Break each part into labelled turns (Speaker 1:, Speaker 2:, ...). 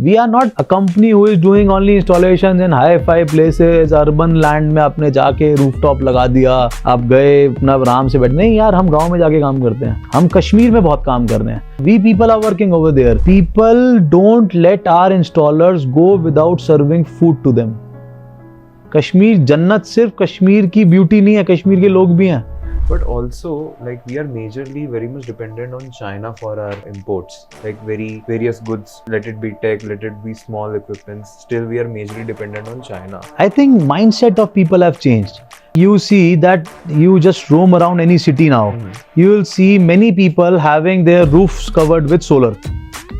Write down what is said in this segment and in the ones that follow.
Speaker 1: We are not a company who is doing only installations in high-fi places, urban land में आपने जाके rooftop लगा दिया, आप गए अपना आराम से बैठ, नहीं यार, हम गांव में जाके काम करते हैं, हम कश्मीर में बहुत काम कर रहे हैं. We people are working over there. People don't let our installers go without serving food to them. Kashmir जन्नत सिर्फ कश्मीर की ब्यूटी नहीं है, कश्मीर के लोग भी हैं.
Speaker 2: But also, like, we are majorly very much dependent on China for our imports. Like various goods, let it be tech, let it be small equipments. Still, we are majorly dependent on China.
Speaker 1: I think mindset of people have changed. You see that you just roam around any city now. You will see many people having their roofs covered with solar.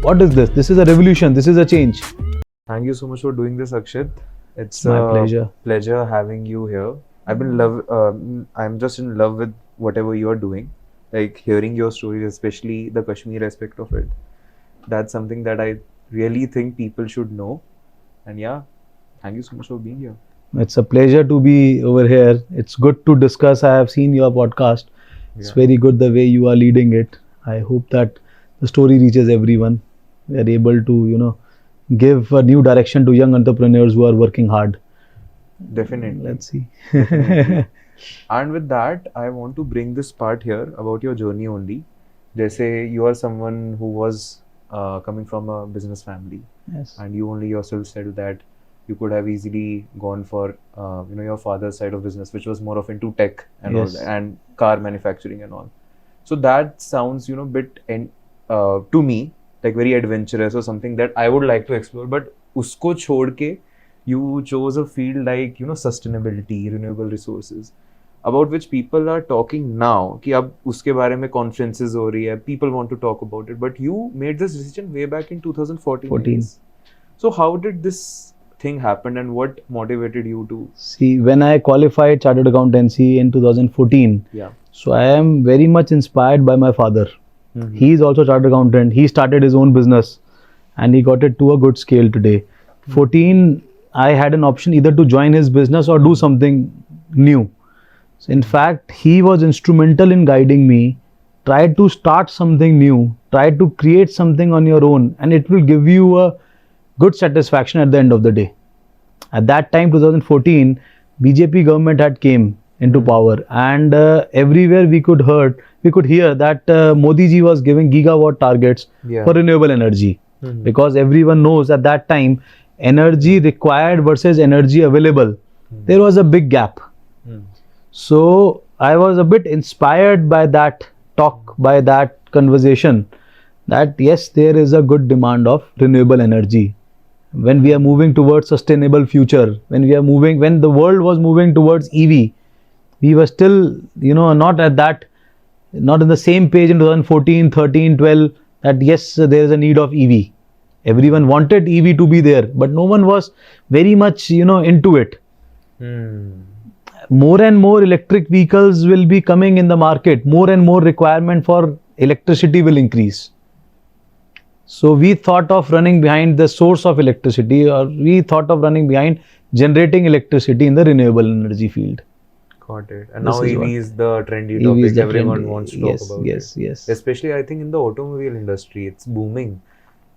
Speaker 1: What is this? This is a revolution. This is a change.
Speaker 2: Thank you so much for doing this, Akshit. It's
Speaker 1: my pleasure.
Speaker 2: Pleasure having you here. I'm just in love with whatever you are doing. Like hearing your stories, especially the Kashmir aspect of it. That's something that I really think people should know. And yeah, thank you so much for being here.
Speaker 1: It's a pleasure to be over here. It's good to discuss. I have seen your podcast. It's very good the way you are leading it. I hope that the story reaches everyone. We are able to, give a new direction to young entrepreneurs who are working hard.
Speaker 2: Definitely.
Speaker 1: Let's see.
Speaker 2: And with that, I want to bring this part here about your journey only. They say you are someone who was coming from a business family.
Speaker 1: Yes.
Speaker 2: And you only yourself said that you could have easily gone for your father's side of business, which was more of into tech and all that, and car manufacturing and all. So that sounds bit to me like very adventurous or something that I would like to explore. But usko chhod ke you chose a field like sustainability, renewable resources, about which people are talking now. कि अब उसके बारे में conferences हो रही है, people want to talk about it. But you made this decision way back in 2014. So how did this thing happen and what motivated you to?
Speaker 1: See, when I qualified chartered accountancy in 2014, so I am very much inspired by my father. He is also a chartered accountant. He started his own business and he got it to a good scale today. 14, I had an option either to join his business or do something new. So in fact, he was instrumental in guiding me. Try to start something new. Try to create something on your own and it will give you a good satisfaction at the end of the day. At that time, 2014, BJP government had came into power and everywhere we could hear that Modi ji was giving gigawatt targets for renewable energy. Because everyone knows at that time, energy required versus energy available, there was a big gap. So I was a bit inspired by that talk, by that conversation, that yes, there is a good demand of renewable energy. When we are moving towards sustainable future, when the world was moving towards EV, we were still, not in the same page in 2014, 13, 12, that yes, there is a need of EV. Everyone wanted EV to be there, but no one was very much, into it. More and more electric vehicles will be coming in the market. More and more requirement for electricity will increase. So we thought of running behind the source of electricity, or we thought of running behind generating electricity in the renewable energy field.
Speaker 2: Got it. And now EV is the trendy topic. Everyone wants to talk about it.
Speaker 1: Yes.
Speaker 2: Especially I think in the automobile industry, it's booming.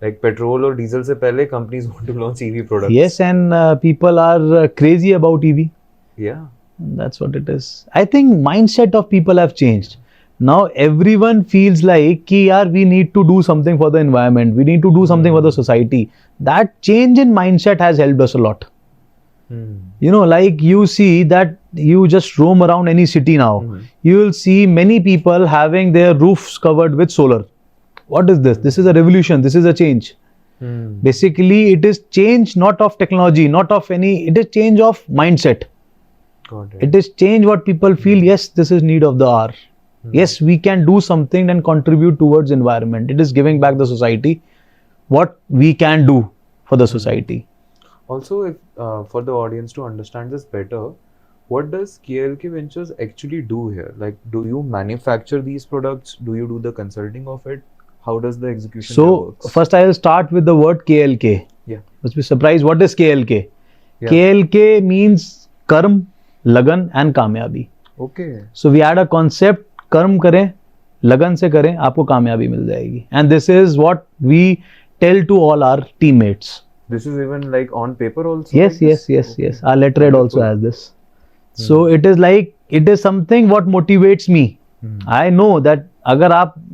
Speaker 2: Like petrol or diesel se pehle, companies want to launch EV products.
Speaker 1: Yes, and people are crazy about EV.
Speaker 2: Yeah.
Speaker 1: And that's what it is. I think mindset of people have changed. Now everyone feels like we need to do something for the environment. We need to do something for the society. That change in mindset has helped us a lot. Like you see that you just roam around any city now. You will see many people having their roofs covered with solar. What is this? This is a revolution. This is a change. Basically, it is change not of technology, it is change of mindset.
Speaker 2: Got it.
Speaker 1: It is change what people feel, yes, this is need of the hour. Yes, we can do something and contribute towards environment. It is giving back the society what we can do for the society.
Speaker 2: Also, if, for the audience to understand this better, what does KLK Ventures actually do here? Like, do you manufacture these products? Do you do the consulting of it? How does the execution work?
Speaker 1: So, first I will start with the word KLK.
Speaker 2: Yeah.
Speaker 1: Must be surprised, what is KLK?
Speaker 2: Yeah.
Speaker 1: KLK means Karm, Lagan and Kamyabi.
Speaker 2: Okay.
Speaker 1: So, we had a concept, कर्म करें, लगन से करें, आपको कामयाबी मिल जाएगी. And this is what we tell to all our teammates.
Speaker 2: This is even like on paper also?
Speaker 1: Yes,
Speaker 2: like this?
Speaker 1: yes.
Speaker 2: Okay.
Speaker 1: Our letterhead also
Speaker 2: Wonderful.
Speaker 1: has this. So it is like, it is something what motivates me. I know that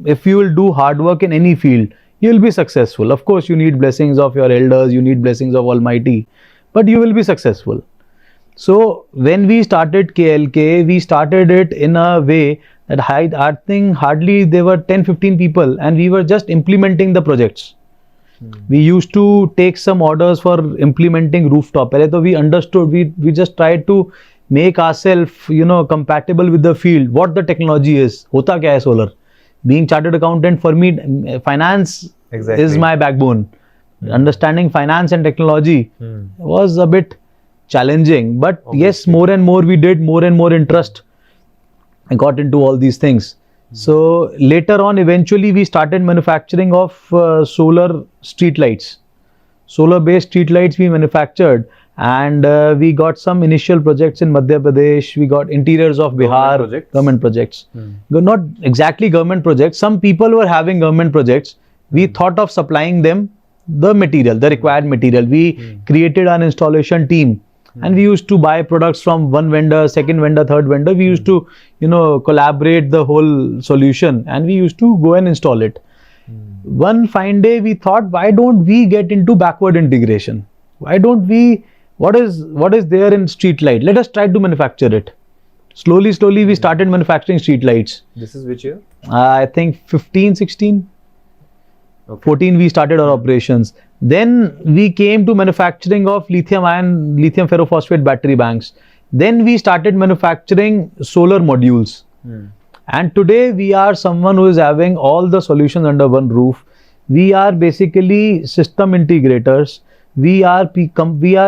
Speaker 1: if you will do hard work in any field, you will be successful. Of course, you need blessings of your elders, you need blessings of Almighty, but you will be successful. So when we started KLK, we started it in a way that I think hardly there were 10-15 people, and we were just implementing the projects. We used to take some orders for implementing rooftop. Pehle to we understood, we just tried to make ourselves, compatible with the field, what the technology is. Hota kya hai solar? Being chartered accountant, for me, finance
Speaker 2: Exactly.
Speaker 1: is my backbone. Understanding finance and technology was a bit challenging, but yes,
Speaker 2: Obviously.
Speaker 1: more and more we did, more and more interest I got into all these things. So later on, eventually we started manufacturing of solar street lights. Solar based street lights we manufactured, and we got some initial projects in Madhya Pradesh. We got interiors of Bihar,
Speaker 2: projects?
Speaker 1: government projects. Not exactly government projects. Some people were having government projects. We thought of supplying them the material, the required material. We created an installation team, and we used to buy products from one vendor, second vendor, third vendor. We used to, collaborate the whole solution, and we used to go and install it. One fine day we thought, why don't we get into backward integration? Why don't we, what is there in street light? Let us try to manufacture it. Slowly we started manufacturing street lights.
Speaker 2: This is which year?
Speaker 1: I think 15, 16.
Speaker 2: Okay.
Speaker 1: 14 we started our operations. Then we came to manufacturing of lithium ferrophosphate battery banks. Then we started manufacturing solar modules. And today we are someone who is having all the solutions under one roof. We are basically system integrators. We are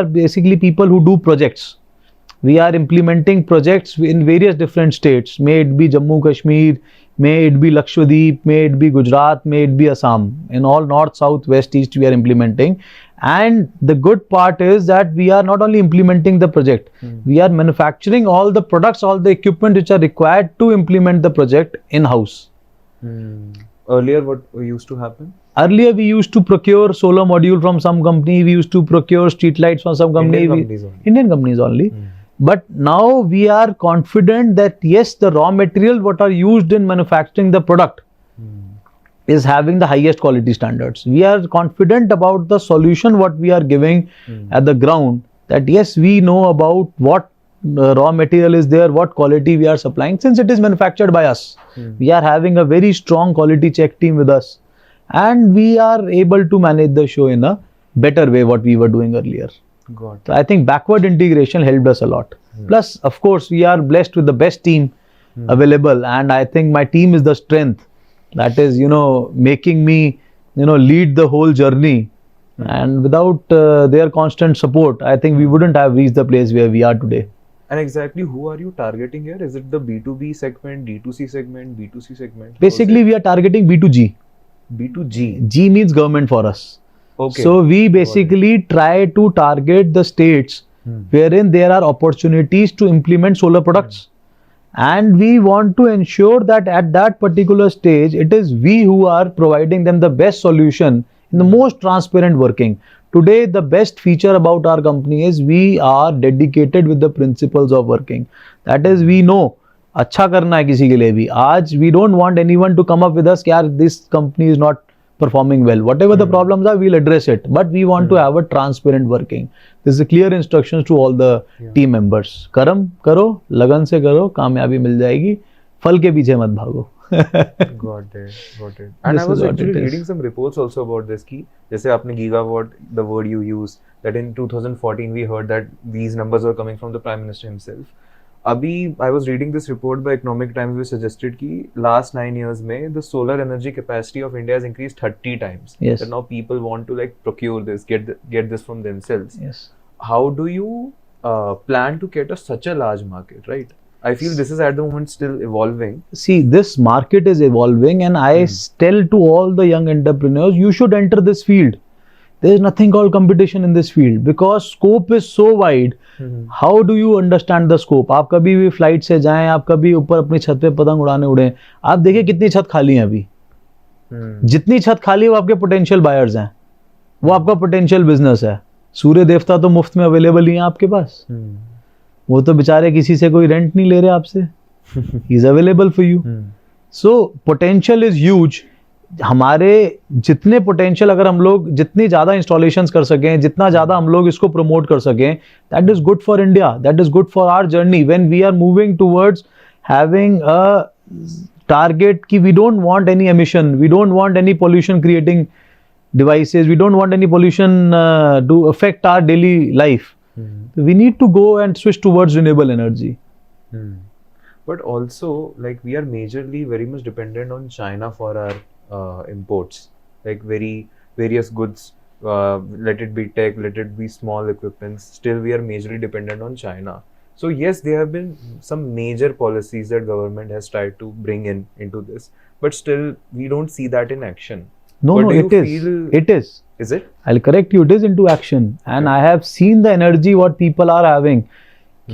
Speaker 1: basically people who do projects. We are implementing projects in various different states. May it be Jammu Kashmir, may it be Lakshadweep, may it be Gujarat, may it be Assam. In all north, south, west, east we are implementing. And the good part is that we are not only implementing the project, we are manufacturing all the products, all the equipment which are required to implement the project in-house.
Speaker 2: Earlier, what used to happen?
Speaker 1: Earlier, we used to procure solar module from some company, we used to procure street lights from some company. Indian companies only. But now we are confident that yes, the raw material what are used in manufacturing the product is having the highest quality standards. We are confident about the solution what we are giving at the ground, that yes, we know about what raw material is there, what quality we are supplying, since it is manufactured by us. We are having a very strong quality check team with us, and we are able to manage the show in a better way what we were doing earlier.
Speaker 2: Got
Speaker 1: So I think backward integration helped us a lot. Plus, of course, we are blessed with the best team available, and I think my team is the strength that is, making me, lead the whole journey. And without their constant support, I think we wouldn't have reached the place where we are today.
Speaker 2: And exactly who are you targeting here? Is it the B2B segment, D2C segment, B2C segment? How is
Speaker 1: Basically,
Speaker 2: it?
Speaker 1: we are targeting B2G.
Speaker 2: B2G.
Speaker 1: G means government for us.
Speaker 2: Okay.
Speaker 1: So we basically try to target the states wherein there are opportunities to implement solar products. And we want to ensure that at that particular stage, it is we who are providing them the best solution in the most transparent working. Today, the best feature about our company is we are dedicated with the principles of working. That is, we know अच्छा करना है किसी के लिए भी. आज we don't want anyone to come up with us कि यार this company is not performing well. Whatever the problems are, we'll address it. But we want to have a transparent working. This is clear instructions to all the team members. कर्म करो, लगन से करो, कामयाबी मिल जाएगी. फल के पीछे मत भागो.
Speaker 2: Got it. And
Speaker 1: This
Speaker 2: I was
Speaker 1: is what
Speaker 2: actually
Speaker 1: it is.
Speaker 2: reading some reports also about this ki, जैसे आपने gigawatt, the word you used, that in 2014 we heard that these numbers were coming from the Prime Minister himself. अभी I was reading this report by Economic Times which suggested कि last 9 years में the solar energy capacity of India has increased 30 times.
Speaker 1: Yes.
Speaker 2: That now people want to like procure this, get this from themselves.
Speaker 1: Yes.
Speaker 2: How do you plan to cater such a large market, right? I feel this is at the moment still evolving.
Speaker 1: See, this market is evolving, and I tell to all the young entrepreneurs, you should enter this field. There is nothing called competition in this field because scope is so wide. How do you understand the scope? आप कभी भी flight से जाएं, आप कभी ऊपर अपनी छत पे पतंग उड़ाने उड़े, आप देखिए कितनी छत खाली है अभी. जितनी छत खाली है वो आपके पोटेंशियल बायर्स हैं. वो आपका पोटेंशियल बिजनेस है. सूर्य देवता तो मुफ्त में अवेलेबल ही है आपके पास. वो तो बेचारे किसी से कोई रेंट नहीं ले रहे आपसे. He is available for you. So potential is huge. हमारे जितने पोटेंशियल, अगर हम लोग जितनी ज़्यादा इंस्टॉलेशंस कर सकें, जितना ज़्यादा हम लोग इसको प्रमोट कर सकें, that is good for India, that is good for our journey when we are moving towards having a target कि we don't want any emission, we don't want any pollution creating devices, we don't want any pollution to affect our daily life. We need to go and switch towards renewable energy.
Speaker 2: But also, like, we are majorly very much dependent on China for our imports, like various goods, let it be tech, let it be small equipments, still we are majorly dependent on China. So yes, there have been some major policies that government has tried to bring into this, but still we don't see that in action.
Speaker 1: No,
Speaker 2: But
Speaker 1: no,
Speaker 2: do
Speaker 1: it
Speaker 2: you
Speaker 1: is.
Speaker 2: feel-
Speaker 1: It is.
Speaker 2: Is it?
Speaker 1: I'll correct you. It is into action, and I have seen the energy what people are having.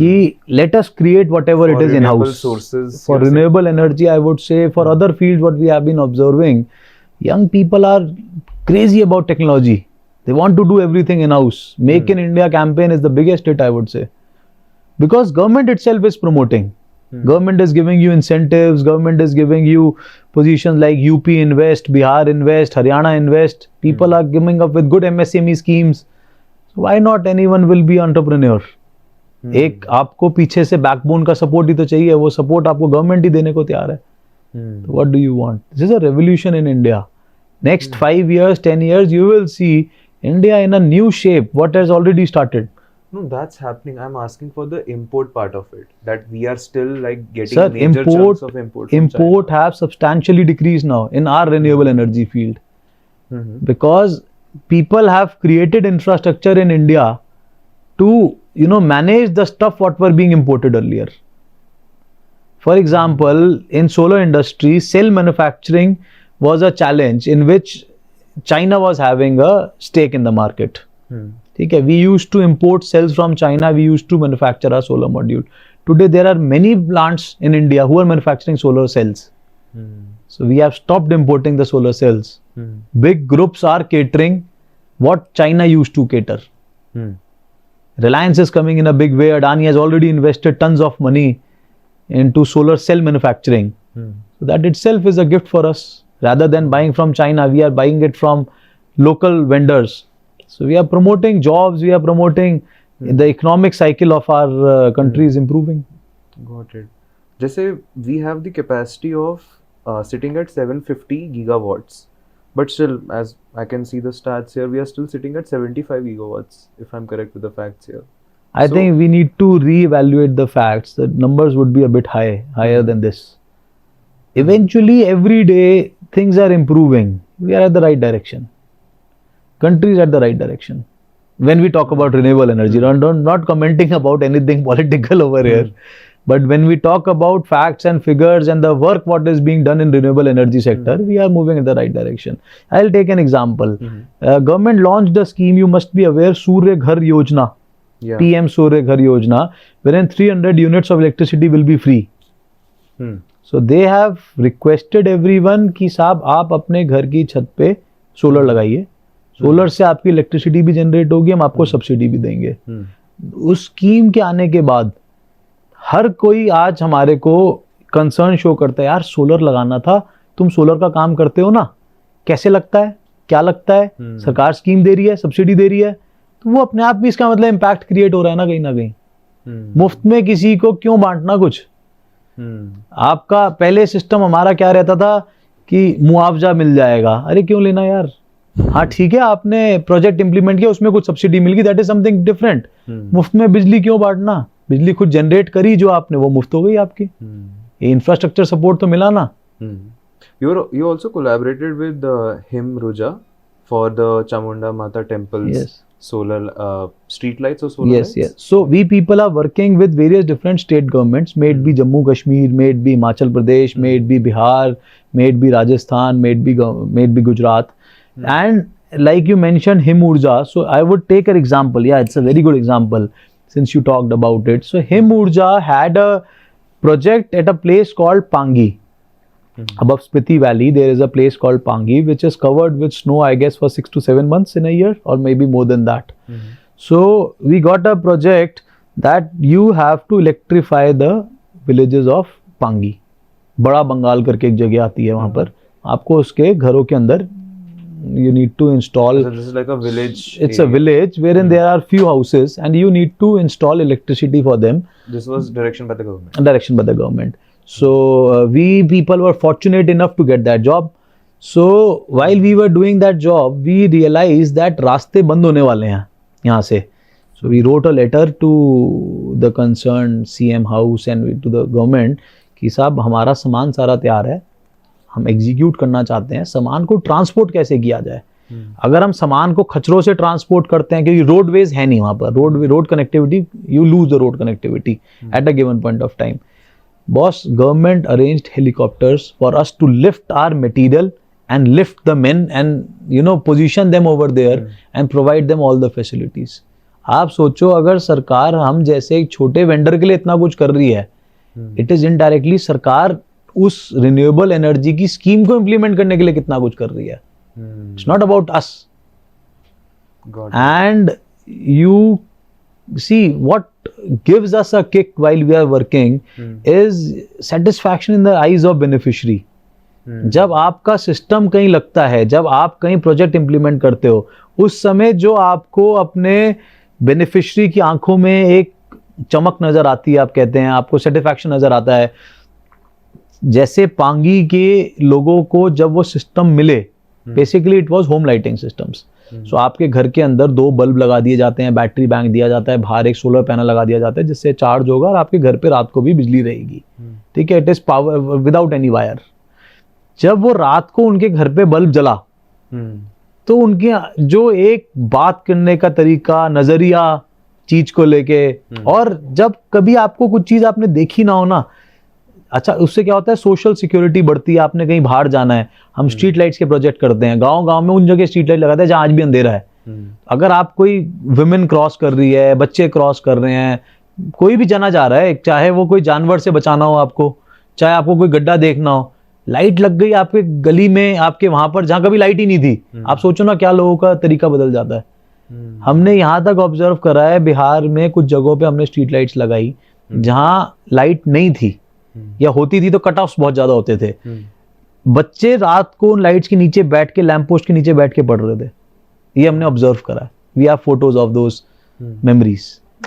Speaker 1: Ki let us create whatever
Speaker 2: For
Speaker 1: it is in
Speaker 2: renewable
Speaker 1: house.
Speaker 2: sources,
Speaker 1: For
Speaker 2: you're saying?
Speaker 1: renewable energy, I would say for other fields, what we have been observing, young people are crazy about technology. They want to do everything in house. Make in India campaign is the biggest hit, I would say, because government itself is promoting. Government is giving you incentives, government is giving you positions like UP Invest, Bihar Invest, Haryana Invest. People are coming up with good MSME schemes. So why not anyone will be entrepreneur? एक आपको पीछे से backbone का support ही तो चाहिए, वो support आपको government ही देने को तैयार है. What do you want? This is a revolution in India. Next 5 years, 10 years, you will see India in a new shape, what has already started.
Speaker 2: No, that's happening. I'm asking for the import part of it. That we are still like getting
Speaker 1: Sir,
Speaker 2: major chunks of import. From
Speaker 1: import have substantially decreased now in our renewable energy field,
Speaker 2: China.
Speaker 1: because people have created infrastructure in India to manage the stuff what were being imported earlier. For example, in solar industry, cell manufacturing was a challenge in which China was having a stake in the market. ठीक है, we used to import cells from China, we used to manufacture our solar module. Today there are many plants in India who are manufacturing solar cells. So we have stopped importing the solar cells. Big groups are catering what China used to cater. Reliance is coming in a big way. Adani has already invested tons of money into solar cell manufacturing. So that itself is a gift for us. Rather than buying from China, we are buying it from local vendors. So we are promoting jobs, we are promoting the economic cycle of our country is improving.
Speaker 2: Got it. Just say we have the capacity of sitting at 750 gigawatts, but still, as I can see the stats here, we are still sitting at 75 gigawatts, if I'm correct with the facts here.
Speaker 1: I think we need to reevaluate the facts. The numbers would be a bit higher than this. Eventually, every day things are improving. We are at the right direction. Country is at the right direction. When we talk about renewable energy, not commenting about anything political over here, but when we talk about facts and figures and the work what is being done in renewable energy sector, we are moving in the right direction. I'll take an example. Government launched a scheme, you must be aware, Surya Ghar Yojana,
Speaker 2: Yeah.
Speaker 1: PM Surya Ghar Yojana, wherein 300 units of electricity will be free. So they have requested everyone कि साहब आप अपने घर की छत पे solar लगाइए, solar से आपकी इलेक्ट्रिसिटी भी जनरेट होगी, हम आपको सब्सिडी भी देंगे. उस स्कीम के आने के बाद हर कोई आज हमारे को कंसर्न शो करता है, यार सोलर लगाना था, तुम सोलर का काम करते हो ना, कैसे लगता है, क्या लगता है, सरकार स्कीम दे रही है, सब्सिडी दे रही है. तो वो अपने आप भी इसका मतलब इम्पैक्ट क्रिएट हो रहा है ना कहीं. मुफ्त में किसी को क्यों बांटना कुछ. आपका पहले सिस्टम हमारा क्या रहता था कि मुआवजा मिल जाएगा. अरे क्यों लेना यार. हाँ ठीक है, आपने प्रोजेक्ट इंप्लीमेंट किया, उसमें कुछ सब्सिडी मिल गई, दैट इज समथिंग डिफरेंट. मुफ्त में बिजली क्यों बांटना. बिजली खुद जनरेट करी जो आपने, वो मुफ्त हो गई आपकी. ये इंफ्रास्ट्रक्चर सपोर्ट तो मिला ना.
Speaker 2: You also collaborated with Himruja for the Chamunda Mata temples.
Speaker 1: Yes.
Speaker 2: Solar street lights or solar
Speaker 1: Yes,
Speaker 2: lights?
Speaker 1: yes. So we people are working with various different state governments, may it be Jammu Kashmir, may it be Himachal Pradesh, may it be Bihar, may it be Rajasthan, may it be Gujarat. And like you mentioned Himurja, so I would take an example. Yeah, it's a very good example since you talked about it. So Himurja had a project at a place called Pangi. above Spiti Valley, there is a place called Pangi, which is covered with snow, I guess, for 6 to 7 months in a year, or maybe more than that. So we got a project that you have to electrify the villages of Pangi. बड़ा बंगाल करके एक जगह आती है वहाँ पर, आपको उसके घरों के अंदर you need to install.
Speaker 2: So this is like a village.
Speaker 1: It's a village wherein there are few houses and you need to install electricity for them.
Speaker 2: This was direction by the government.
Speaker 1: Direction by the government. So we people were fortunate enough to get that job. So while we were doing that job, we realized that रास्ते बंद होने वाले हैं यहाँ से. So we wrote a letter to the concerned CM house and to the government कि साहब हमारा सामान सारा तैयार है, हम एग्जीक्यूट करना चाहते हैं, सामान को ट्रांसपोर्ट कैसे किया जाए. अगर हम सामान को खच्चरों से ट्रांसपोर्ट करते हैं, क्योंकि रोडवेज है नहीं वहाँ पर, road connectivity, you lose the road connectivity at a given point of time. Boss, government arranged helicopters for us to lift our material and lift the men and position them over there and provide them all the facilities. आप सोचो अगर सरकार हम जैसे एक छोटे vendor के लिए इतना कुछ कर रही है, इट इज इनडायरेक्टली सरकार उस रिन्यूएबल एनर्जी की स्कीम को इम्प्लीमेंट करने के लिए कितना कुछ कर रही है. It's not about us. And you see what gives us a kick while we are working is satisfaction in the eyes of beneficiary. जब आपका सिस्टम कहीं लगता है, जब आप कहीं प्रोजेक्ट इंप्लीमेंट करते हो, उस समय जो आपको अपने बेनिफिशरी की आंखों में एक चमक नजर आती है, आप कहते हैं आपको सेटिस्फैक्शन नजर आता है. जैसे पांगी के लोगों को जब वो सिस्टम मिले, basically it was home lighting systems. So आपके घर के अंदर 2 बल्ब लगा दिए जाते हैं, बैटरी बैंक दिया जाता है, बाहर एक सोलर पैनल लगा दिया जाता है जिससे चार्ज होगा और आपके घर पे रात को भी बिजली रहेगी. ठीक है, it is power without any wire. जब वो रात को उनके घर पे बल्ब जला, तो उनके जो एक बात करने का तरीका, नजरिया चीज को लेके, और जब कभी आपको कुछ चीज आपने देखी ना हो ना, अच्छा उससे क्या होता है, सोशल सिक्योरिटी बढ़ती है. आपने कहीं बाहर जाना है, हम स्ट्रीट लाइट्स के प्रोजेक्ट करते हैं, गांव में उन जगह स्ट्रीट लाइट लगाते हैं जहां आज भी अंधेरा है. अगर आप कोई वुमेन क्रॉस कर रही है, बच्चे क्रॉस कर रहे हैं, कोई भी जना जा रहा है, चाहे वो कोई जानवर से बचाना हो आपको, चाहे आपको कोई गड्ढा देखना हो, लाइट लग गई आपके गली में, आपके वहां पर जहां कभी लाइट ही नहीं थी, आप सोचो ना क्या लोगों का तरीका बदल जाता है. हमने यहाँ तक ऑब्जर्व करा है, बिहार में कुछ जगहों पे हमने स्ट्रीट लाइट्स लगाई जहां लाइट नहीं थी या होती थी तो कट ऑफ्स बहुत ज्यादा होते थे. बच्चे रात को उन लाइट्स के नीचे बैठ के, लैंप पोस्ट के नीचे बैठ के पढ़ रहे थे. ये हमने ऑब्जर्व करा है. We have photos of those memories.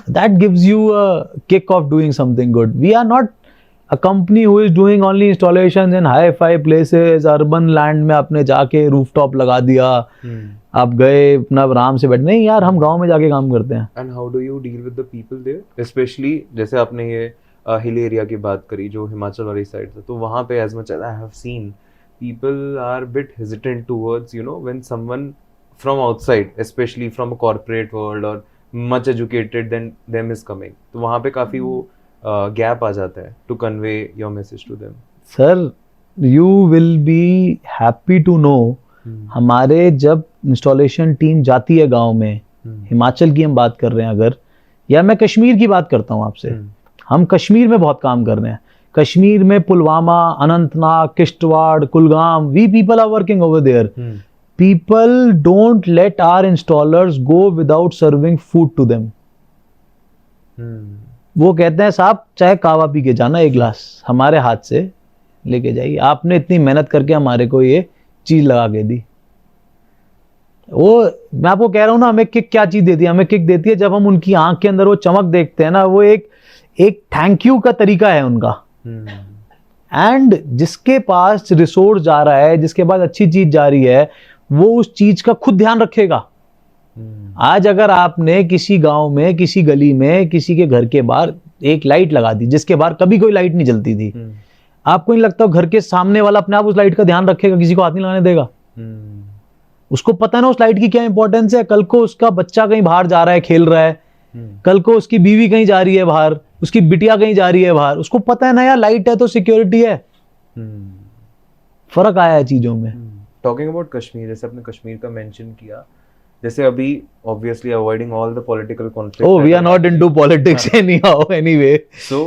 Speaker 1: That gives you a kick of doing something good. We are not a company who is doing only installations in high-fi places, urban land में आपने जाके rooftop लगा दिया, आप गए अपना आराम से बैठ, नहीं यार, हम गांव में जाके काम करते हैं.
Speaker 2: And how do you deal with the people there? Especially जैसे आपने ये हिल एरिया की बात करी जो हिमाचल वाली साइड से, तो वहाँ पे as much as I have seen, people are bit hesitant towards when someone from outside, especially from a corporate world or much educated than them is coming, तो वहाँ पे काफी वो गैप आ जाता है to convey your message to them.
Speaker 1: Sir, you will be happy to know, हमारे जब इंस्टॉलेशन टीम जाती है गांव में, हिमाचल की हम बात कर रहे हैं अगर, या मैं कश्मीर की बात करता हूँ आपसे, हम कश्मीर में बहुत काम कर रहे हैं. कश्मीर में Pulwama, Anantnag, Kishtwar, Kulgam, we people are working over there. People don't let our installers go without serving food to them. वो कहते हैं साहब चाहे कावा पी के जाना, एक गिलास हमारे हाथ से लेके जाइए, आपने इतनी मेहनत करके हमारे को ये चीज लगा के दी. वो मैं आपको कह रहा हूं ना, हमें किक क्या चीज देती है, हमें किक देती है जब हम उनकी आंख के अंदर वो चमक देखते हैं ना, वो एक थैंक यू का तरीका है उनका. एंड जिसके पास रिसोर्स जा रहा है, जिसके पास अच्छी चीज जा रही है, वो उस चीज का खुद ध्यान रखेगा. आज अगर आपने किसी गांव में, किसी गली में, किसी के घर के बाहर एक लाइट लगा दी जिसके बाहर कभी कोई लाइट नहीं जलती थी, आपको नहीं लगता घर के सामने वाला अपने आप उस लाइट का ध्यान रखेगा, किसी को हाथ नहीं लगाने देगा? उसको पता है ना उस लाइट की क्या इंपॉर्टेंस है. कल को उसका बच्चा कहीं बाहर जा रहा है, खेल रहा है, कल को उसकी बीवी कहीं जा रही है बाहर, उसकी बिटिया कहीं जा रही है बाहर, उसको पता है ना यार लाइट है तो सिक्योरिटी है. फर्क आया है चीजों में.
Speaker 2: टॉकिंग अबाउट कश्मीर, जैसे आपने कश्मीर का मेंशन किया, जैसे अभी obviously avoiding all the political conflicts.
Speaker 1: Oh, we are not into politics anyhow, anyway.
Speaker 2: So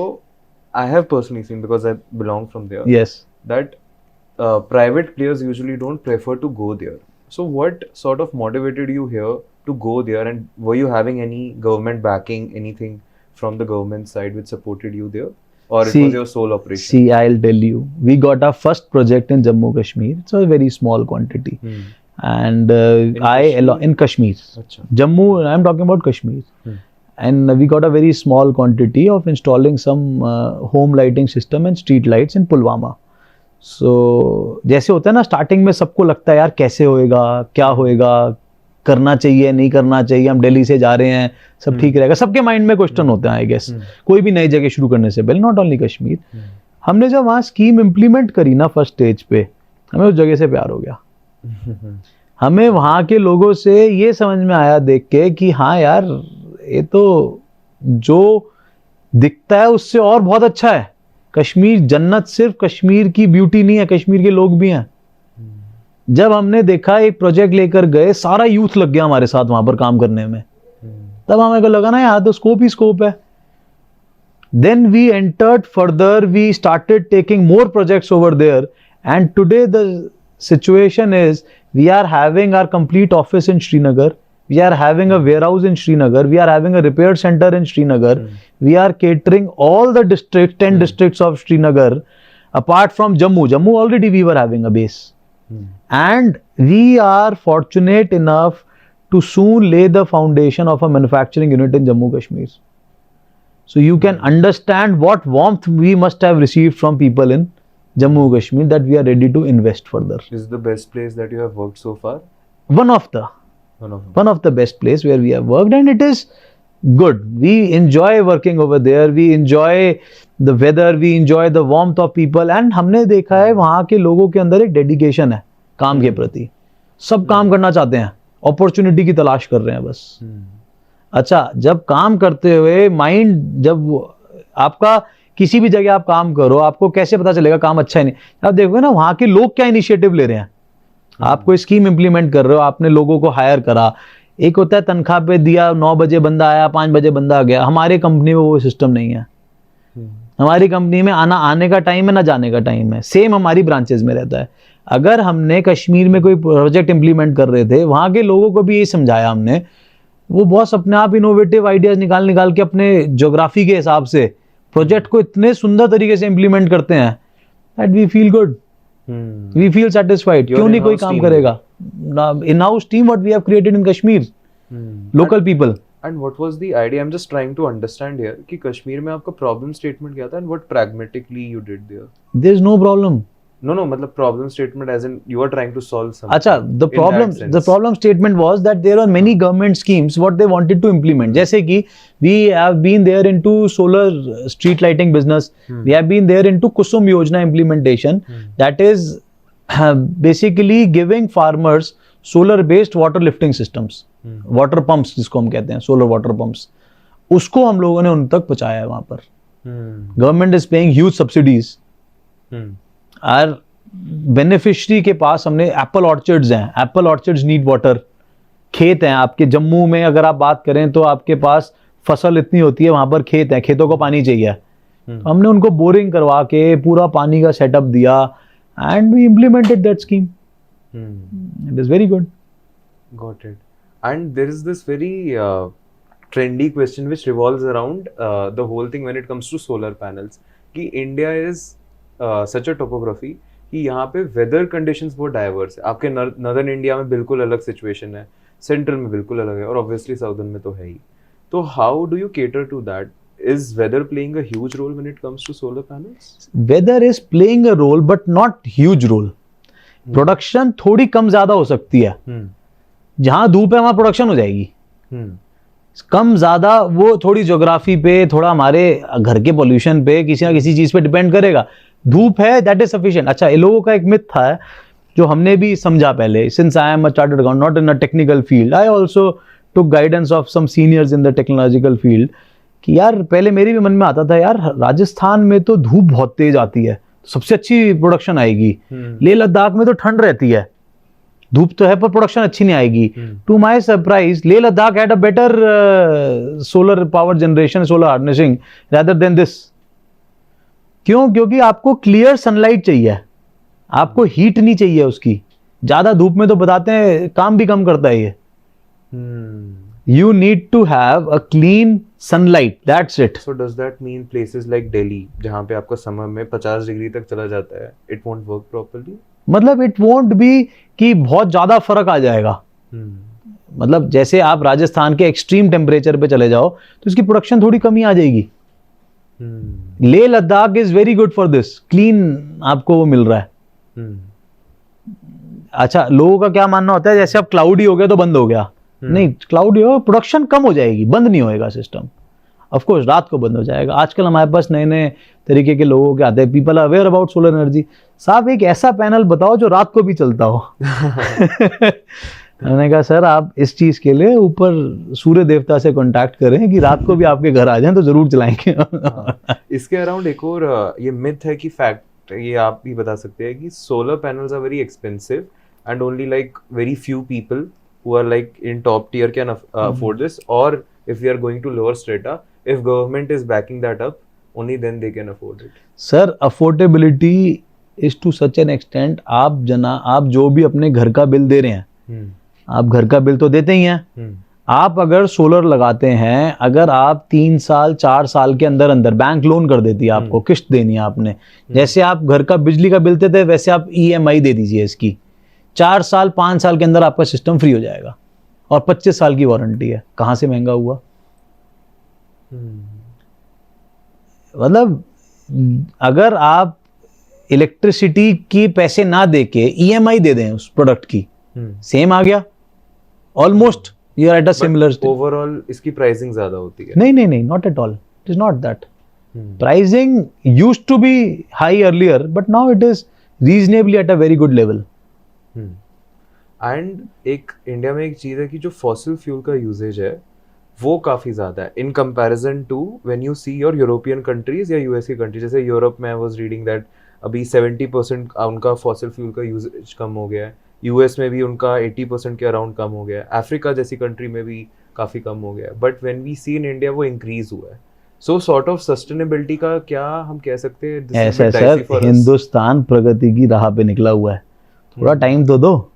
Speaker 2: I have personally seen, because I belong from there,
Speaker 1: yes,
Speaker 2: that private players usually don't prefer to go there. So what sort of motivated you here to go there, and were you having any government backing, anything from the government side which supported you there, or it was your sole operation?
Speaker 1: See, I'll tell you, we got our first project in Jammu Kashmir. It's a very small quantity, and in Kashmir,
Speaker 2: Achha.
Speaker 1: Jammu. I'm talking about Kashmir, and we got a very small quantity of installing some home lighting system and street lights in Pulwama. So जैसे होता है ना, starting में सबको लगता है यार कैसे होएगा, क्या होएगा, करना चाहिए नहीं करना चाहिए, हम दिल्ली से जा रहे हैं, सब ठीक रहेगा, सबके माइंड में क्वेश्चन होते हैं आई गेस, कोई भी नई जगह शुरू करने से पहले, नॉट ओनली कश्मीर। हमने जब वहाँ स्कीम इम्प्लीमेंट करी ना फर्स्ट स्टेज पे, हमें उस जगह से प्यार हो गया। हमें वहाँ के लोगों से ये समझ में आया देख के कि हाँ यार, ये तो जो दिखता है उससे और बहुत अच्छा है। कश्मीर जन्नत सिर्फ कश्मीर की ब्यूटी नहीं है, कश्मीर के लोग भी हैं। जब हमने देखा एक प्रोजेक्ट लेकर गए, सारा यूथ लग गया हमारे साथ वहां पर काम करने में, तब हमें को लगा ना यार तो स्कोप ही स्कोप है। Then we entered further, we started taking more projects over there, and today the situation is we are having our complete office in Srinagar, we are having a warehouse in Srinagar, we are having a repair center in Srinagar, we are catering all the districts, 10 districts of Srinagar, apart from Jammu. Jammu already we were having a base, and we are fortunate enough to soon lay the foundation of a manufacturing unit in Jammu Kashmir. So you can understand what warmth we must have received from people in Jammu Kashmir, that we are ready to invest further.
Speaker 2: Is the best place that you have worked so far?
Speaker 1: One of the best place where we have worked, and it is good. We enjoy working over there, we enjoy the weather, we enjoy the warmth of people, and हमने देखा है वहाँ के लोगों के अंदर एक dedication है काम के प्रति, सब काम करना चाहते हैं, अपॉर्चुनिटी की तलाश कर रहे हैं बस। अच्छा, जब काम करते हुए माइंड, जब आपका किसी भी जगह आप काम करो, आपको कैसे पता चलेगा काम अच्छा है नहीं? आप देखोगे ना वहाँ के लोग क्या इनिशिएटिव ले रहे हैं। आप कोई स्कीम इंप्लीमेंट कर रहे हो, आपने लोगों को हायर करा, एक होता है तनख्वाह पे दिया, 9 बजे बंदा आया, 5 बजे बंदा आ गया। हमारे कंपनी में वो सिस्टम नहीं है। हमारी कंपनी में आने का टाइम है, ना जाने का टाइम है। सेम हमारी ब्रांचेस में रहता है। अगर हमने कश्मीर में कोई प्रोजेक्ट इंप्लीमेंट कर रहे थे, वहाँ के लोगों को भी ये समझाया हमने, वो बॉस अपने आप इनोवेटिव आइडियाज निकाल के अपने ज्योग्राफी के हिसाब से प्रोजेक्ट को इतने सुंदर तरीके से इंप्लीमेंट करते हैं that we feel good, we feel satisfied. क्यों नहीं कोई काम करेगा? In-house team what we have created in Kashmir, local people.
Speaker 2: And what was the idea? I'm just trying to understand here कि कश्मीर में आपका problem statement क्या था, and what pragmatically you did there?
Speaker 1: There is no problem.
Speaker 2: No, मतलब problem statement as in you are trying to solve something.
Speaker 1: अच्छा, the problem statement was that there are many government schemes what they wanted to implement. जैसे कि we have been there into solar street lighting business. We have been there into Kusum Yojana implementation. That is basically giving farmers solar based water lifting systems, water pumps जिसको हम कहते हैं, solar water pumps. उसको हम लोगों ने उन तक पहुंचाया है वहां पर। Government is paying huge subsidies. और बेनिफिशरी के पास हमने एप्पल ऑर्चर्ड्स हैं, एप्पल ऑर्चर्ड्स नीड वाटर। खेत हैं आपके जम्मू में, अगर आप बात करें तो आपके पास फसल इतनी होती है, वहां पर खेत हैं, खेतों को पानी चाहिए। हमने उनको बोरिंग करवा के पूरा पानी का सेटअप दिया, and we implemented that scheme. It is very good.
Speaker 2: Got it. And there is this very trendy question which revolves around the whole thing when it comes to solar panels, कि India is such a topography कि यहाँ पे weather conditions बहुत diverse है। आपके northern India में बिल्कुल अलग सिचुएशन है, सेंट्रल में बिल्कुल अलग है, और ऑब्वियसली साउदर्न में तो है ही। तो how do you cater to that? Is weather playing a huge role when it comes to solar panels?
Speaker 1: Weather is playing a role but not huge role. Production थोड़ी कम ज्यादा हो सकती है। जहां धूप है वहां प्रोडक्शन हो जाएगी। कम ज्यादा वो थोड़ी ज्योग्राफी पे, थोड़ा हमारे घर के पोल्यूशन पे, किसी ना किसी चीज पे डिपेंड करेगा। धूप है दैट इज सफिशिएंट। अच्छा, ये लोगों का एक मिथ था जो हमने भी समझा पहले। Since I am a chartered accountant, not in a technical field, I also took guidance of some seniors in the technological field, कि यार पहले मेरे भी मन में आता था यार राजस्थान में तो धूप बहुत तेज आती है, सबसे अच्छी प्रोडक्शन आएगी। लेह लद्दाख में तो ठंड रहती है, धूप तो है पर प्रोडक्शन अच्छी नहीं आएगी। To my surprise, Leh Ladakh had a better solar power generation, solar harnessing rather than this. क्यों? क्योंकि आपको क्लियर सनलाइट चाहिए। आपको हीट नहीं चाहिए उसकी, ज्यादा धूप में तो बताते हैं काम भी कम करता है ये। You need to have a clean sunlight, that's it.
Speaker 2: So does that mean places like Delhi जहाँ पे आपका समर में 50 डिग्री तक चला जाता है, it won't work properly?
Speaker 1: मतलब it won't be कि बहुत ज्यादा फर्क आ जाएगा। मतलब जैसे आप राजस्थान के एक्सट्रीम टेम्परेचर पे चले जाओ तो इसकी प्रोडक्शन थोड़ी कमी आ जाएगी। Leh Ladakh is very good for this, clean आपको वो मिल रहा है। अच्छा, लोगों का क्या मानना होता है जैसे अब क्लाउडी हो गया तो बंद हो गया, नहीं, क्लाउडी हो प्रोडक्शन कम हो जाएगी, बंद नहीं होएगा सिस्टम। ऑफ कोर्स रात को बंद हो जाएगा। आजकल हमारे पास नए नए तरीके के लोगों के आते हैं, people are aware about solar energy. साहब एक ऐसा पैनल बताओ जो रात को भी चलता हो। मैंने कहा सर आप इस चीज के लिए ऊपर सूर्य देवता से कांटेक्ट करें कि रात को भी आपके घर आ जाएं तो जरूर चलाएंगे।
Speaker 2: इसके अराउंड एक और ये मिथ है कि फैक्ट, ये आप भी बता सकते हैं कि solar panels are very expensive and only like very few people who are like in top tier can afford this, or if we are going to lower strata, if government is backing that up, only then they can afford it.
Speaker 1: Sir, affordability is to such an extent, आप जो भी अपने घर का bill दे रहे हैं, आप घर का बिल तो देते ही हैं, आप अगर सोलर लगाते हैं, अगर आप 3 साल 4 साल के अंदर अंदर बैंक लोन कर देती है आपको, किस्त देनी है आपने, जैसे आप घर का बिजली का बिल देते थे वैसे आप EMI दे दीजिए इसकी, 4 साल 5 साल के अंदर आपका सिस्टम फ्री हो जाएगा और 25 साल की वारंटी है। कहां से महंगा हुआ? मतलब अगर आप इलेक्ट्रिसिटी की पैसे ना देके EMI दे दें उस प्रोडक्ट की, सेम आ गया almost, you are at a similar.
Speaker 2: Overall इसकी प्राइसिंग ज्यादा होती है?
Speaker 1: नहीं, not at all, it is not that. Pricing used to be high earlier but now it is reasonably at a very good level.
Speaker 2: And एक India में एक चीज है कि जो फॉसिल फ्यूल का यूजेज है वो काफी ज्यादा है in comparison to when you see your European countries या यूएस की कंट्रीज। जैसे यूरोप में आई वाज रीडिंग दैट अभी 70% उनका फॉसिल फ्यूल का यूजेज कम हो गया है, यूएस में भी उनका 80% के अराउंड कम हो गया है, अफ्रीका जैसी कंट्री में भी काफी कम हो गया है, but when we see in India वो इंक्रीज हुआ है। सो सॉर्ट ऑफ सस्टेनेबिलिटी का क्या हम कह सकते हैं?
Speaker 1: ऐसा सर, हिंदुस्तान प्रगति की राह पे निकला हुआ है, थोड़ा टाइम तो दो।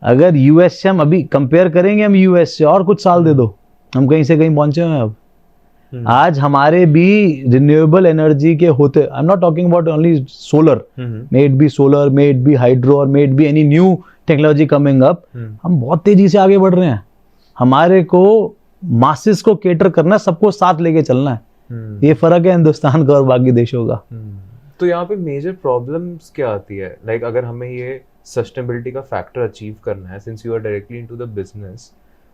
Speaker 1: अगर यूएस से हम अभी कंपेयर करेंगे, हम यूएस से और कुछ साल दे दो, हम कहीं से कहीं पहुंचे हुए हैं अब। आज हमारे भी रिन्यूएबल एनर्जी के होते, I am not talking about only solar, may it be solar, may it be hydro और may it be any new technology coming up, हम बहुत तेजी से आगे बढ़ रहे हैं। हमारे को मासेस को केटर करना, सबको साथ लेके चलना है। ये फर्क है हिंदुस्तान का और बाकी देशों का।
Speaker 2: तो यहाँ पे मेजर प्रॉब्लम्स क्या आती है? लाइक अगर हमें ये सस्टेनेबिलिटी का फैक्टर अचीव करना है, since you are directly into the business,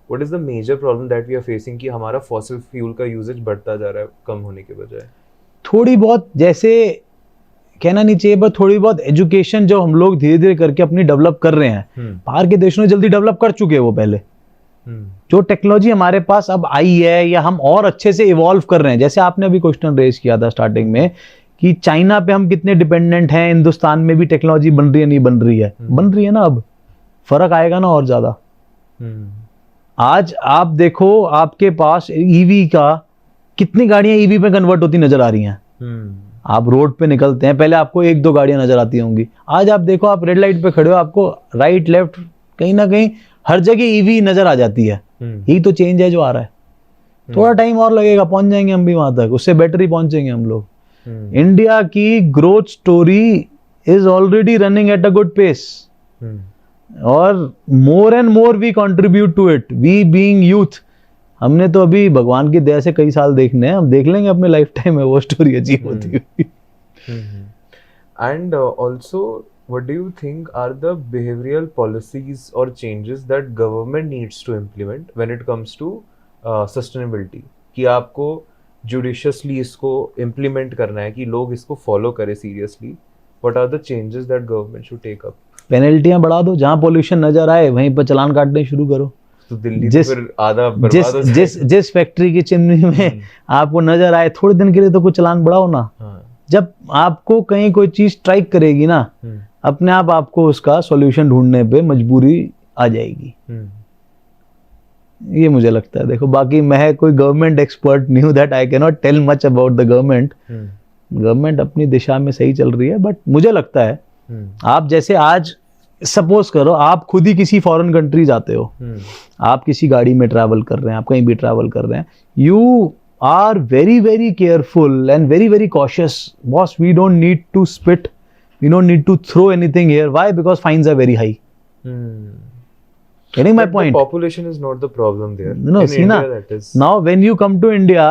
Speaker 2: what is the major problem that we are facing कि हमारा फॉसिल फ्यूल का यूजेज बढ़ता जा रहा है कम होने के बजाय?
Speaker 1: थोड़ी बहुत, जैसे कहना नहीं चाहिए, पर थोड़ी बहुत एजुकेशन जो हम लोग धीरे धीरे करके अपनी डेवलप कर रहे हैं, बाहर के देशों ने जल्दी डेवलप कर चुके हैं वो पहले। जो टेक्नोलॉजी हमारे पास अब आई है या हम और अच्छे से इवॉल्व कर रहे हैं, जैसे आपने अभी क्वेश्चन रेज किया था स्टार्टिंग में कि चाइना पे हम कितने डिपेंडेंट हैं, हिंदुस्तान में भी टेक्नोलॉजी बन रही है नहीं बन रही है? बन रही है ना, अब फर्क आएगा ना और ज्यादा। आज आप देखो आपके पास ईवी का कितनी गाड़ियां ईवी पे कन्वर्ट होती नजर आ रही हैं। आप रोड पे निकलते हैं, पहले आपको 1-2 गाड़ियां नजर आती होंगी, आज आप देखो आप रेड लाइट पे खड़े हो, आपको राइट लेफ्ट कहीं ना कहीं हर जगह ईवी नजर आ जाती है। यही तो चेंज है जो आ रहा है। थोड़ा टाइम और लगेगा, पहुंच जाएंगे हम भी वहां तक, उससे बेटर ही पहुंचेंगे हम लोग। इंडिया की growth story is already running at a good pace और more and more we contribute to it, we being youth. हमने तो अभी भगवान की दया से कई साल देखने हैं, हम देख लेंगे अपने लाइफ टाइम में वो स्टोरी अचीव होती हुई।
Speaker 2: And also what do you think are the behavioral policies or changes that government needs to implement when it comes to sustainability? कि आपको judiciously इसको implement करना है कि लोग इसको follow करें seriously. What are the changes that government should take up?
Speaker 1: पेनल्टियां बढ़ा दो, जहां पोल्यूशन नजर आए वहीं पर चलान काटने शुरू करो।
Speaker 2: तो दिल्ली तो फिर आधा बर्बाद हो जाएगा।
Speaker 1: जिस फैक्ट्री की चिमनी में आपको नजर आए, थोड़े दिन के लिए तो कुछ चलान बढ़ाओ ना। जब आपको कहीं कोई चीज स्ट्राइक करेगी ना, अपने आप आपको उसका सॉल्यूशन ढूंढने पे मजबूरी आ जाएगी। ये मुझे लगता है। देखो बाकी मैं कोई गवर्नमेंट एक्सपर्ट नहीं हूँ, that I can not tell much about the government. Government अपनी दिशा में सही चल रही है, बट मुझे लगता है आप जैसे आज सपोज करो आप खुद ही किसी फॉरेन कंट्री जाते हो, आप किसी गाड़ी में ट्रैवल कर रहे हैं, आप कहीं भी ट्रैवल कर रहे हैं, you are very very careful and very very cautious. Boss, we don't need to spit, we don't need to throw anything here. Why? Because fines are very high. Getting my point?
Speaker 2: The population is not the problem there.
Speaker 1: No,
Speaker 2: In
Speaker 1: see
Speaker 2: India,
Speaker 1: na,
Speaker 2: that is.
Speaker 1: now when you come to India,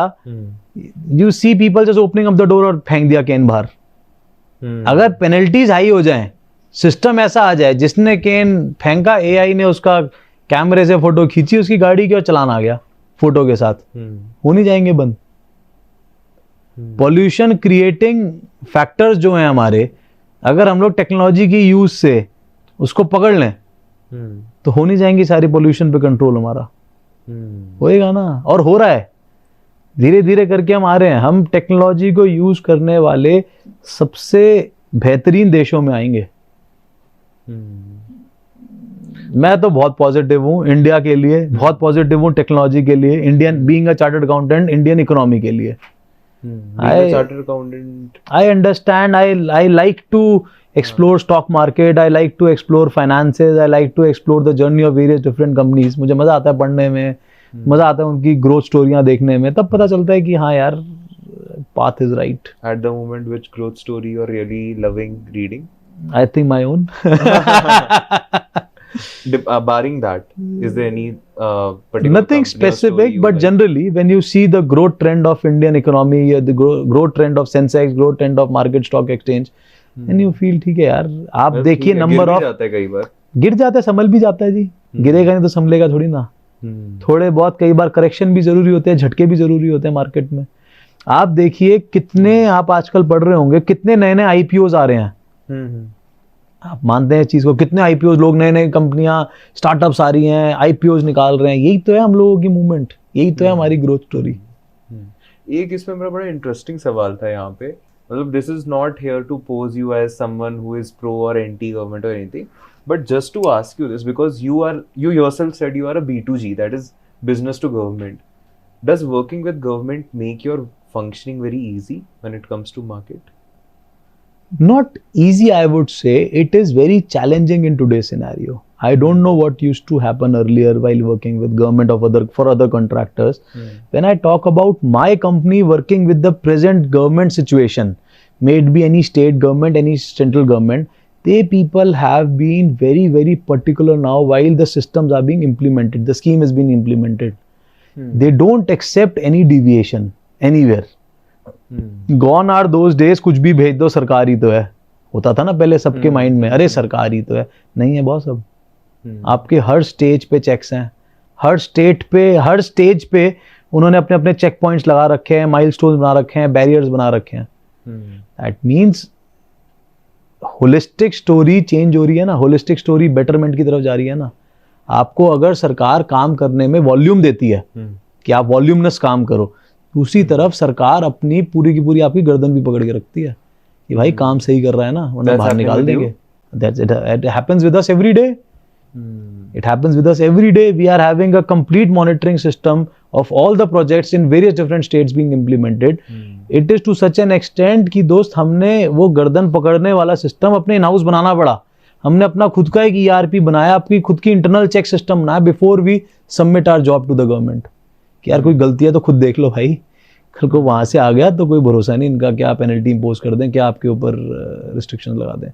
Speaker 1: you see people just opening up the door और फेंक दिया can बाहर. अगर penalties high हो जाएं, system ऐसा आ जाए जिसने कैन फेंका, एआई ने उसका कैमरे से फोटो खींची उसकी गाड़ी की और चलान आ गया फोटो के साथ, हो नहीं जाएंगे बंद. पॉल्यूशन क्रिएटिंग फैक्टर्स जो हैं हमारे, अगर हम लोग टेक्नोलॉजी की यूज से उसको पकड़ लें तो हो नहीं जाएंगी सारी पॉल्यूशन पे कंट्रोल हमारा. होएगा ना, और हो रहा है धीरे धीरे करके. हम आ रहे हैं, हम टेक्नोलॉजी को यूज करने वाले सबसे बेहतरीन देशों में आएंगे. मैं तो बहुत पॉजिटिव हूँ इंडिया के लिए, बहुत पॉजिटिव हूँ टेक्नोलॉजी के लिए, Indian being a chartered accountant, Indian economy के लिए.
Speaker 2: Chartered accountant.
Speaker 1: I understand. I like to explore stock market. I like to explore finances. I like to explore the journey of various different companies. मुझे मजा आता है पढ़ने में, मजा आता है उनकी ग्रोथ स्टोरियां देखने में. तब पता चलता है कि हाँ यार, path is right.
Speaker 2: At the moment, which growth story you are really loving reading?
Speaker 1: I think my own.
Speaker 2: Barring that, is there any particular
Speaker 1: Nothing
Speaker 2: company or story
Speaker 1: specific,
Speaker 2: you
Speaker 1: but
Speaker 2: like?
Speaker 1: generally when you see the growth trend of Indian economy, the growth trend of Sensex, growth trend of market stock exchange, and you feel ठीक है यार. आप देखिए number of,
Speaker 2: जाता है कई बार,
Speaker 1: गिर जाता है, संभल भी जाता है जी. गिरेगा नहीं तो संभलेगा थोड़ी ना. थोड़े बहुत कई बार करेक्शन भी जरूरी होते हैं, झटके भी जरूरी होते हैं मार्केट में. आप देखिए कितने, आप आजकल पढ़ रहे होंगे कितने नए नए आईपीओज आ रहे हैं. आप मानते हैं इस चीज को? कितने आईपीओज, लोग नए नए कंपनियां, स्टार्टअप्स आ रही हैं, आईपीओज निकाल रहे हैं. यही तो है हम लोगों की मूवमेंट, यही तो है हमारी ग्रोथ स्टोरी.
Speaker 2: एक इसमें मेरा बड़ा इंटरेस्टिंग सवाल था यहाँ पे. मतलब this is not here to pose you as someone who is pro और एंटी गवर्नमेंट और anything, but just to ask you this because you yourself said you are a B2G, that is business to government. Does working with government make your functioning very easy when it comes to market?
Speaker 1: Not easy, I would say. It is very challenging in today's scenario. I don't know what used to happen earlier while working with government for other contractors. When I talk about my company working with the present government situation, may it be any state government, any central government, they people have been very very particular now while the systems are being implemented, the scheme is being implemented. They don't accept any deviation anywhere. Gone are those days, कुछ भी भेज दो सरकारी तो है. होता था ना पहले सबके माइंड में, अरे सरकारी तो है. नहीं है बॉस, अब आपके हर स्टेज पे चेक्स हैं, हर स्टेज पे उन्होंने अपने अपने चेक पॉइंट्स लगा रखे हैं, माइलस्टोन्स बना रखे हैं, बैरियर्स बना रखे हैं. That means holistic story change हो रही है ना, होलिस्टिक स्टोरी बेटरमेंट की तरफ जा रही है ना. आपको अगर सरकार काम करने में वॉल्यूम देती है कि आप वॉल्यूमनेस काम करो, दूसरी तरफ सरकार अपनी पूरी की पूरी आपकी गर्दन भी पकड़ के रखती है कि भाई काम सही कर रहा है ना, वरना बाहर निकाल देंगे. It happens with us every day. It happens with us every day. We are having a complete monitoring system of all the projects in various different states being implemented. It is to such an extent कि दोस्त हमने वो गर्दन पकड़ने वाला system अपने in house बनाना पड़ा. हमने अपना खुद का एक ERP बनाया, आपकी खुद की इंटरनल चेक सिस्टम बनाया before we submit our job to the government. कि यार कोई गलती है तो खुद देख लो भाई, कल को वहां से आ गया तो कोई भरोसा नहीं इनका, क्या पेनल्टी इम्पोज कर दें, क्या आपके ऊपर रिस्ट्रिक्शन लगा दें.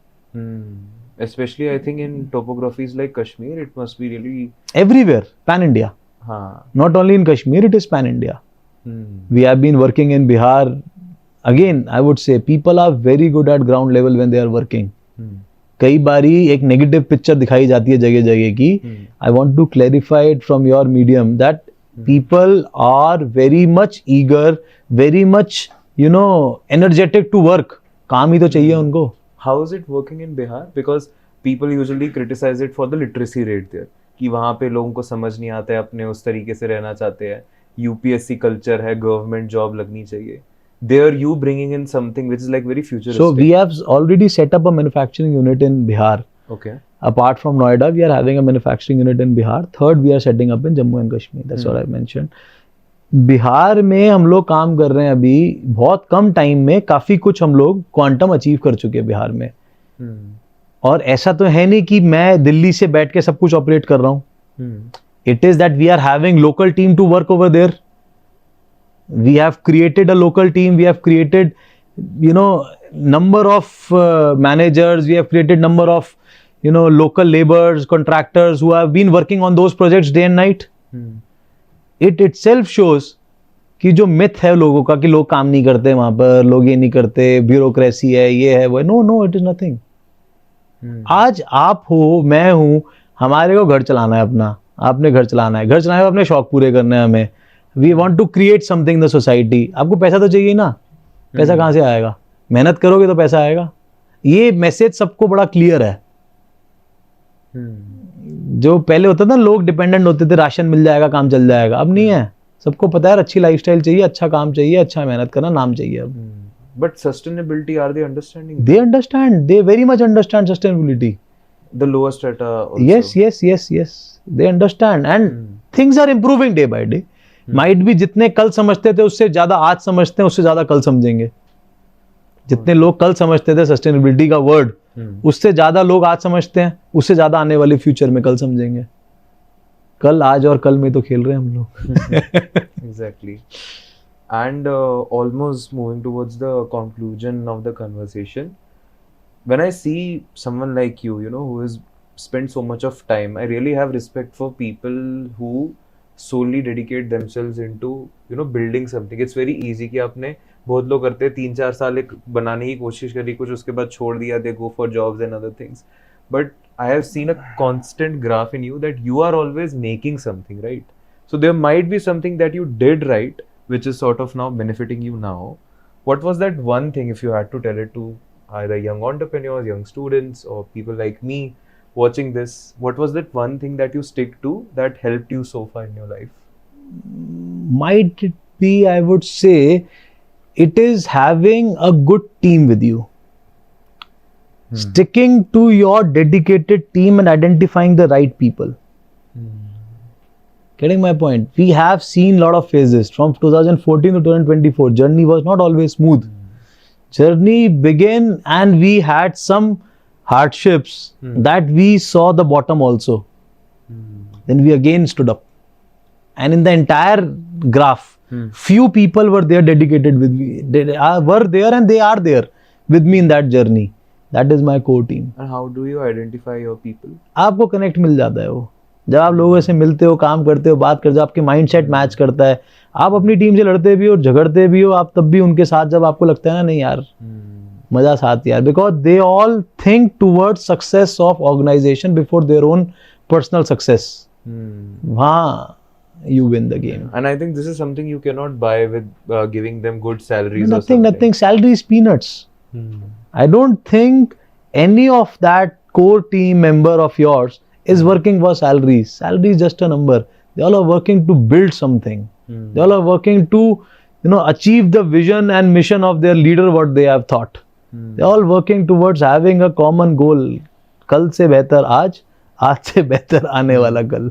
Speaker 2: Especially I think in topographies like Kashmir, it must be really
Speaker 1: everywhere, pan India. Not only in Kashmir, it is pan India. We have been working in Bihar. Again, I would say people are very good at ground level when they are working. कई बारी एक negative picture दिखाई जाती है जगह जगह की. I want to clarify it from your medium that people are very much eager, very much, energetic to work. काम ही तो चाहिए उनको.
Speaker 2: How is it working in Bihar? Because people usually criticize it for the literacy rate there. कि वहाँ पे लोगों को समझ नहीं आता है, अपने उस तरीके से रहना चाहते हैं. UPSC culture है, government job लगनी चाहिए. There you bringing in something which is like very futuristic.
Speaker 1: So we have already set up a manufacturing unit in Bihar.
Speaker 2: Okay.
Speaker 1: Apart from Noida, we are having a manufacturing unit in Bihar. Third, we are setting up in Jammu and Kashmir. That's what I mentioned. Bihar में हम लोग काम कर रहे हैं अभी बहुत कम time में, काफी कुछ हम लोग क्वांटम अचीव कर चुके हैं बिहार में. और ऐसा तो है नहीं कि मैं दिल्ली से बैठ के सब कुछ ऑपरेट कर रहा हूँ. It is that we are having local team to work over there. We have created a local team. We have created, number of managers. We have created number of, local laborers, contractors who have been working on those projects day and night. It itself shows कि जो myth है लोगों का कि लोग काम नहीं करते वहां पर, लोग ये नहीं करते, ब्यूरोक्रेसी है, ये है वो. No, it is nothing. आज आप हो, मैं हूं, हमारे को घर चलाना है अपना, आपने घर चलाना है, घर चलाने में अपने शौक पूरे करने हैं हमें. We want to create something in the society. आपको पैसा तो चाहिए ना, पैसा कहाँ से आएगा? मेहनत करोगे तो पैसा आएगा. ये मैसेज सबको बड़ा क्लियर है. जो पहले होता था लोग डिपेंडेंट होते थे, राशन मिल जाएगा काम चल जाएगा. अब नहीं है. सबको पता है अच्छी लाइफस्टाइल चाहिए, अच्छा काम चाहिए, अच्छा मेहनत करना, नाम चाहिए अब.
Speaker 2: But sustainability, are they understanding?
Speaker 1: They understand. They very much understand sustainability.
Speaker 2: The lower strata also.
Speaker 1: Yes. They understand and things are improving day by day. Might be जितने कल समझते थे उससे ज्यादा आज समझते हैं, उससे ज्यादा कल समझेंगे. जितने लोग कल समझते थे सस्टेनेबिलिटी का वर्ड, उससे ज्यादा लोग आज समझते हैं, उससे ज्यादा आने वाले फ्यूचर में कल समझेंगे. कल, आज और कल में तो खेल रहे हैं हम लोग.
Speaker 2: Exactly. And almost moving towards the conclusion of the conversation, when I see someone like you, who has spent so much of time, I really have respect for people who solely dedicate themselves into, building something. It's very easy कि आपने बहुत लोग करते हैं 3-4 साल एक बनाने की कोशिश करी कुछ, उसके बाद छोड़ दिया, they go for jobs and other things. But I have seen a constant graph in you that you are always making something, right? So there might be something that you did right, which is sort of now benefiting you now. What was that one thing, if you had to tell it to either young entrepreneurs, young students, or people like me watching this, what was that one thing that you stick to that helped you so far in your life?
Speaker 1: Might it be, I would say, it is having a good team with you. Sticking to your dedicated team and identifying the right people. Getting my point? We have seen a lot of phases from 2014 to 2024. Journey was not always smooth. Journey began and we had some hardships that we saw the bottom also. Then we again stood up. And in the entire graph, few people were there dedicated with me. They were there and they are there with me in that journey. That is my core team.
Speaker 2: And how do you identify your people?
Speaker 1: आपको connect मिल जाता है वो. जब आप लोगों से मिलते हो, काम करते हो, बात करते हो, आपके माइंडसेट मैच करता है. आप अपनी टीम से लड़ते भी हो, झगड़ते भी हो, आप तब भी उनके साथ जब आपको लगता है ना, नहीं यार मजा साथ यार, because they all think towards success of organisation before their own personal success. वहाँ you win the game.
Speaker 2: And I think this is something you cannot buy with giving them good salaries.
Speaker 1: Nothing. Salary is peanuts. I don't think any of that core team member of yours is working for salaries. Salary is just a number. They all are working to build something. They all are working to, achieve the vision and mission of their leader, what they have thought. They all working towards having a common goal. कल से बेहतर आज से बेहतर आने वाला कल.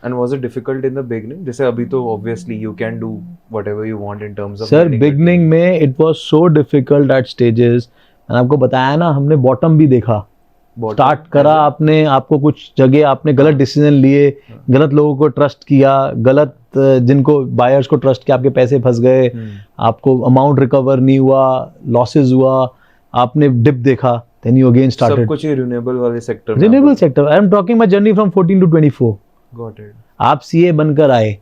Speaker 2: And was it difficult in the beginning? जैसे अभी तो obviously you can do whatever you want in terms of.
Speaker 1: Sir, beginning में it was so difficult at stages. मैंने आपको बताया ना, हमने बॉटम भी देखा. स्टार्ट करा आपने, आपको कुछ जगह आपने गलत डिसीजन लिए, गलत लोगों को ट्रस्ट किया, गलत जिनको बायर्स को ट्रस्ट किया, आपके पैसे फंस गए, आपको अमाउंट रिकवर नहीं हुआ, लॉसेस हुआ, आपने डिप देखा. Then you again started.
Speaker 2: सब कुछ ही रिन्यूएबल वाले सेक्टर में.
Speaker 1: Renewable sector. I am talking my journey from 14 to 24.
Speaker 2: Got it.
Speaker 1: आप सीए बनकर आए,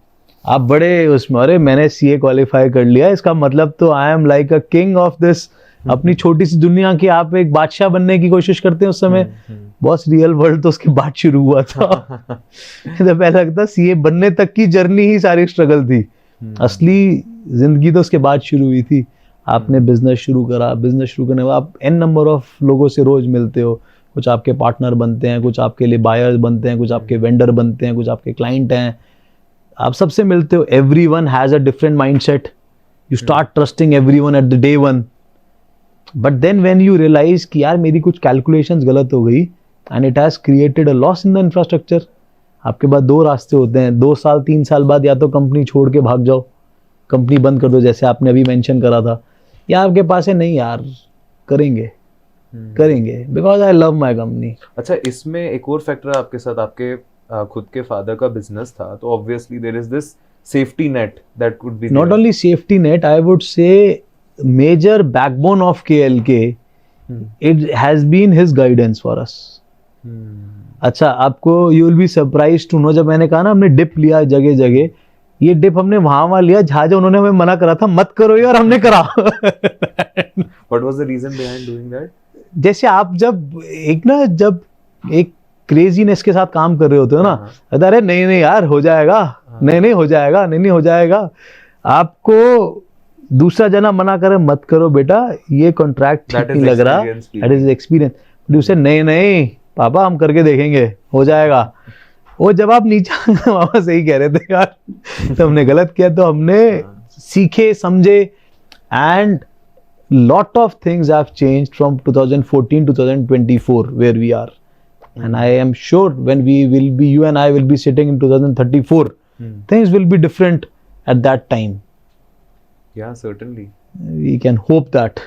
Speaker 1: आप बड़े उसमें, अरे मैंने सीए क्वालिफाई कर लिया, इसका मतलब तो I am like a king of this. अपनी छोटी सी दुनिया की आप एक बादशाह बनने की कोशिश करते हैं उस समय. बॉस रियल वर्ल्ड तो उसके बाद शुरू हुआ था. तो पहले लगता सीए बनने तक की जर्नी ही सारी स्ट्रगल थी. असली जिंदगी तो उसके बाद शुरू हुई थी. आपने बिजनेस शुरू करा, बिजनेस शुरू करने के बाद आप एन नंबर ऑफ लोगों से रोज मिलते हो. कुछ आपके पार्टनर बनते हैं, कुछ आपके लिए बायर्स बनते हैं, कुछ आपके वेंडर बनते हैं, कुछ आपके क्लाइंट हैं. आप सबसे मिलते हो. Everyone has a different mindset. You start trusting everyone at the day one. But then when you realise कि यार मेरी कुछ कैलकुलेशंस गलत हो गई and it has created a loss in the infrastructure. आपके पास दो रास्ते होते हैं. 2 साल 3 साल बाद या तो कंपनी छोड़ के भाग जाओ, कंपनी बंद कर दो, जैसे आपने अभी मेंशन करा था, या आपके पास है नहीं यार करेंगे, करेंगे, because I love my company.
Speaker 2: अच्छा, इसमें एक और फैक्टर है आपके साथ, आपके खुद के फादर का बिजनेस था, तो obviously there is this safety net that could be
Speaker 1: Not only safety net, I would say major backbone of KLK. It has been his guidance for us. अच्छा, आपको you will be surprised to know, जब मैंने कहा ना हमने dip लिया जगह जगह, ये डिप हमने वहां लिया जहां उन्होंने हमें मना करा था मत करो ये, और हमने करा.
Speaker 2: What was the reason behind doing that?
Speaker 1: जैसे आप जब एक क्रेजीनेस के साथ काम कर रहे होते हो ना, अरे नहीं नहीं यार हो जाएगा, नहीं नहीं हो जाएगा, नहीं नहीं हो जाएगा, आपको दूसरा जना मना करे मत करो बेटा, ये कॉन्ट्रैक्ट ठीक नहीं लग रहा, दैट इज एक्सपीरियंस. दूसरे नहीं नहीं पापा हम करके देखेंगे, हो जाएगा. वो जब आप नीचे मामा सही कह रहे थे यार, तो हमने गलत किया, तो हमने सीखे समझे, and lot of things have changed from 2014 to 2024 where we are. And I am sure when you and I will be sitting in 2034, things will be different at that time.
Speaker 2: Yeah, certainly.
Speaker 1: We can hope that.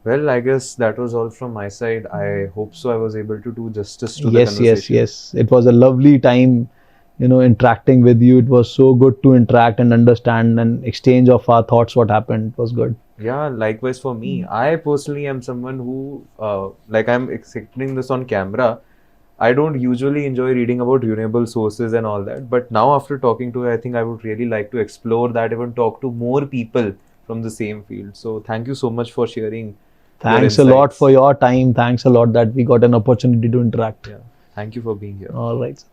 Speaker 2: Well, I guess that was all from my side. I hope so I was able to do justice to the conversation.
Speaker 1: Yes. It was a lovely time, interacting with you. It was so good to interact and understand and exchange of our thoughts, what happened. It was good.
Speaker 2: Yeah, likewise for me. I personally am someone who, like I'm accepting this on camera, I don't usually enjoy reading about renewable sources and all that. But now after talking to you, I think I would really like to explore that, even talk to more people from the same field. So thank you so much for sharing.
Speaker 1: Thanks a lot for your time. Thanks a lot that we got an opportunity to interact.
Speaker 2: Yeah. Thank you for being here.
Speaker 1: All right.